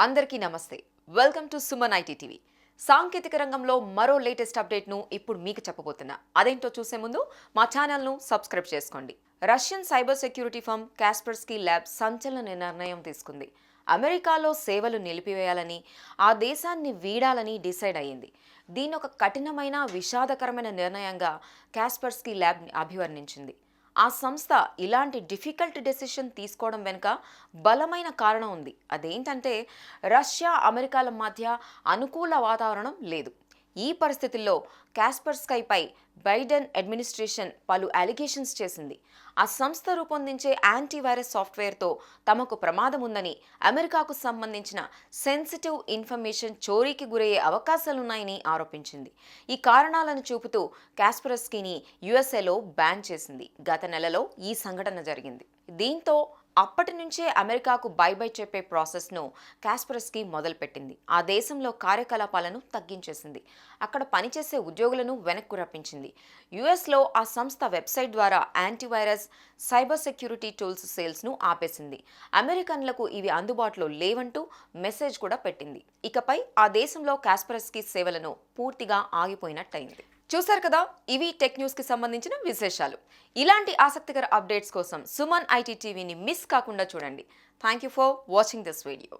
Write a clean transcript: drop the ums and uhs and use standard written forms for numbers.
అందరికీ నమస్తే. Welcome to Suman IT TV. సాంకేతిక రంగంలో మరో లేటెస్ట్ అప్డేట్ను ఇప్పుడు మీకు చెప్పబోతున్నా. అదేంటో చూసే ముందు మా ఛానల్ను సబ్స్క్రైబ్ చేసుకోండి. Russian cyber security firm Kaspersky Lab సంచలన నిర్ణయం తీసుకుంది. అమెరికాలో సేవలు నిలిపివేయాలని, ఆ దేశాన్ని వీడాలని డిసైడ్ అయ్యింది. దీన్ని ఒక కఠినమైన, విషాదకరమైన నిర్ణయంగా కాస్పర్స్కీ ల్యాబ్ అభివర్ణించింది. ఆ సంస్థ ఇలాంటి డిఫికల్ట్ డెసిషన్ తీసుకోవడం వెనుక బలమైన కారణం ఉంది. అదేంటంటే రష్యా అమెరికాల మధ్య అనుకూల వాతావరణం లేదు. ఈ పరిస్థితుల్లో కాస్పర్స్కైపై బైడెన్ అడ్మినిస్ట్రేషన్ పలు అలిగేషన్స్ చేసింది. ఆ సంస్థ రూపొందించే యాంటీవైరస్ సాఫ్ట్వేర్తో తమకు ప్రమాదం ఉందని, అమెరికాకు సంబంధించిన సెన్సిటివ్ ఇన్ఫర్మేషన్ చోరీకి గురయ్యే అవకాశాలున్నాయని ఆరోపించింది. ఈ కారణాలను చూపుతూ కాస్పర్స్కీని యుఎస్ఏలో బ్యాన్ చేసింది. గత నెలలో ఈ సంఘటన జరిగింది. దీంతో అప్పటి నుంచే అమెరికాకు బై చెప్పే ప్రాసెస్ను కాస్పర్స్కీ మొదలుపెట్టింది. ఆ దేశంలో కార్యకలాపాలను తగ్గించేసింది. అక్కడ పనిచేసే ఉద్యోగులను వెనక్కు రప్పించింది. యుఎస్లో ఆ సంస్థ వెబ్సైట్ ద్వారా యాంటీవైరస్, సైబర్ సెక్యూరిటీ టూల్స్ సేల్స్ను ఆపేసింది. అమెరికన్లకు ఇవి అందుబాటులో లేవంటూ మెసేజ్ కూడా పెట్టింది. ఇకపై ఆ దేశంలో కాస్పర్స్కీ సేవలను పూర్తిగా ఆగిపోయినట్టయింది. చూశారు కదా, ఇవి టెక్ న్యూస్ కి సంబంధించిన విశేషాలు. ఇలాంటి ఆసక్తికర అప్డేట్స్ కోసం సుమన్ ఐటీ టీవీని మిస్ కాకుండా చూడండి. Thank you for watching this video.